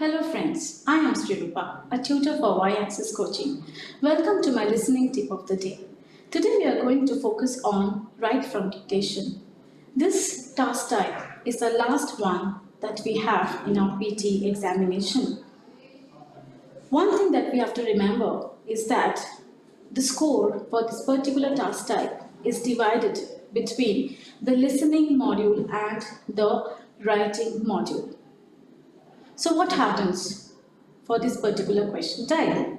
Hello friends, I am Sreerupa, a tutor for Y-Axis Coaching. Welcome to my listening tip of the day. Today we are going to focus on write from dictation. This task type is the last one that we have in our PTE examination. One thing that we have to remember is that the score for this particular task type is divided between the listening module and the writing module. So what happens for this particular question type?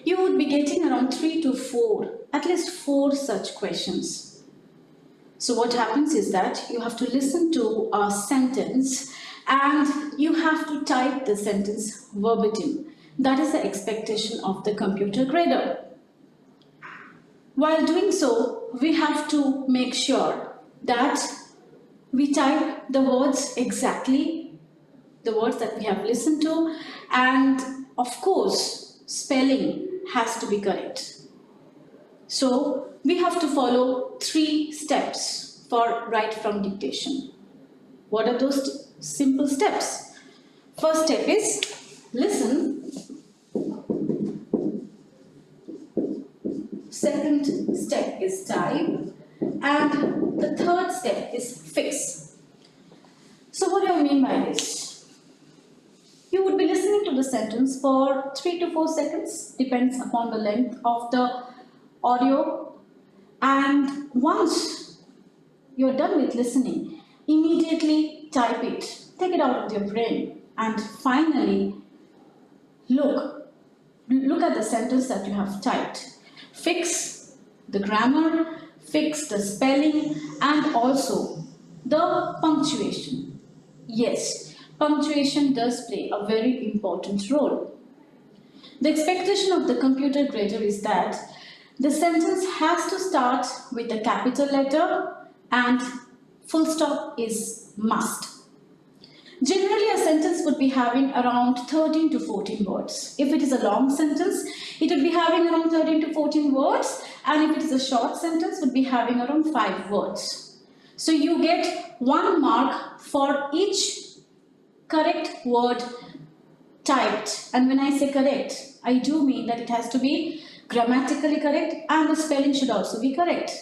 You would be getting around 3 to 4, at least 4 such questions. So what happens is that you have to listen to a sentence and you have to type the sentence verbatim. That is the expectation of the computer grader. While doing so, we have to make sure that we type the words exactly, the words that we have listened to, and of course spelling has to be correct. So we have to follow 3 steps for write from dictation. What are those simple steps? First step is listen. Second step is type, and the third step is fix. So what do I mean by this? You would be listening to the sentence for 3 to 4 seconds, depends upon the length of the audio. And once you're done with listening, immediately type it, take it out of your brain, and finally look at the sentence that you have typed. Fix the grammar, fix the spelling, and also the punctuation. Yes, punctuation does play a very important role. The expectation of the computer grader is that the sentence has to start with a capital letter and full stop is must. Generally, a sentence would be having around 13 to 14 words. If it is a long sentence, it would be having around 13 to 14 words, and if it is a short sentence, it would be having around 5 words. So you get 1 mark for each correct word typed. And when I say correct, I do mean that it has to be grammatically correct and the spelling should also be correct.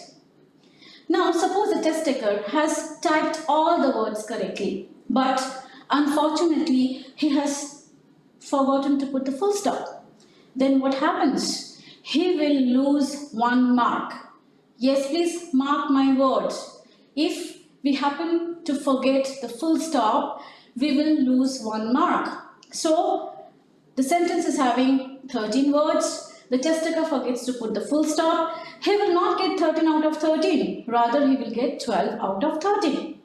Now, suppose the test taker has typed all the words correctly, but unfortunately, he has forgotten to put the full stop. Then what happens? He will lose 1 mark. Yes, please mark my words. If we happen to forget the full stop, we will lose 1 mark. So, the sentence is having 13 words. The test taker forgets to put the full stop. He will not get 13 out of 13. Rather, he will get 12 out of 13.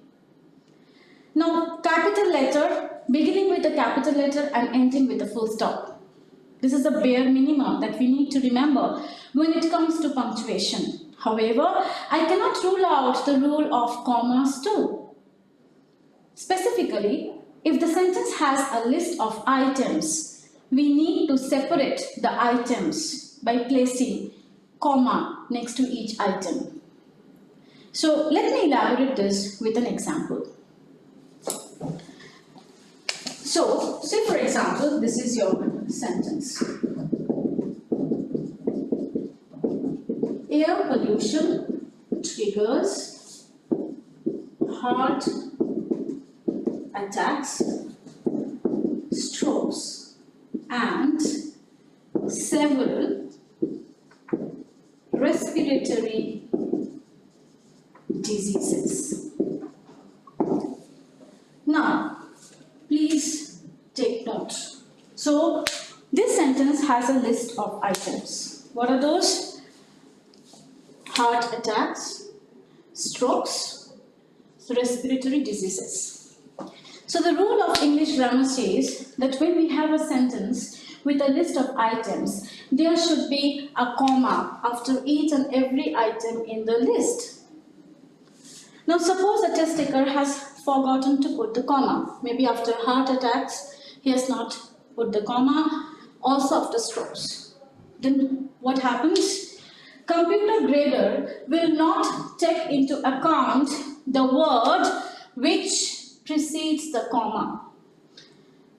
Now, capital letter, beginning with the capital letter and ending with the full stop. This is the bare minimum that we need to remember when it comes to punctuation. However, I cannot rule out the rule of commas too. Specifically, if the sentence has a list of items, we need to separate the items by placing comma next to each item. So let me elaborate this with an example. So, say for example, this is your sentence. Air pollution triggers heart attacks, strokes, and several respiratory diseases. Now, please take note. So, this sentence has a list of items. What are those? Heart attacks, strokes, respiratory diseases. So the rule of English grammar says that when we have a sentence with a list of items, there should be a comma after each and every item in the list. Now suppose a test taker has forgotten to put the comma. Maybe after heart attacks, he has not put the comma, also after strokes. Then what happens? Computer grader will not take into account the word which precedes the comma.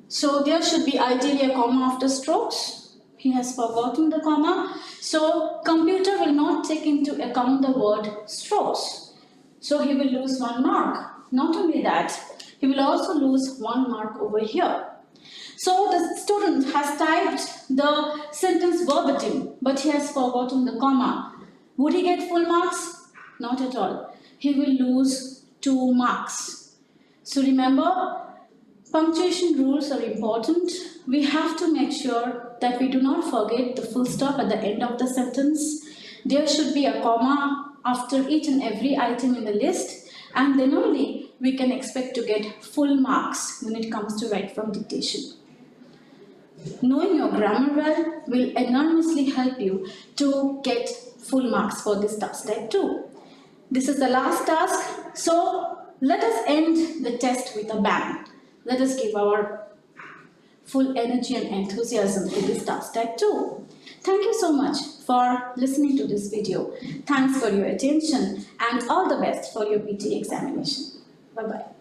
So there should be ideally a comma after strokes. He has forgotten the comma. So computer will not take into account the word strokes. So he will lose 1 mark. Not only that, he will also lose 1 mark over here. So the student has typed the sentence verbatim, but he has forgotten the comma. Would he get full marks? Not at all. He will lose 2 marks. So remember, punctuation rules are important. We have to make sure that we do not forget the full stop at the end of the sentence. There should be a comma after each and every item in the list, and then only we can expect to get full marks when it comes to write from dictation. Knowing your grammar well will enormously help you to get full marks for this task type 2. This is the last task, so let us end the test with a bang. Let us give our full energy and enthusiasm to this task type 2. Thank you so much for listening to this video. Thanks for your attention and all the best for your PTE examination. Bye-bye.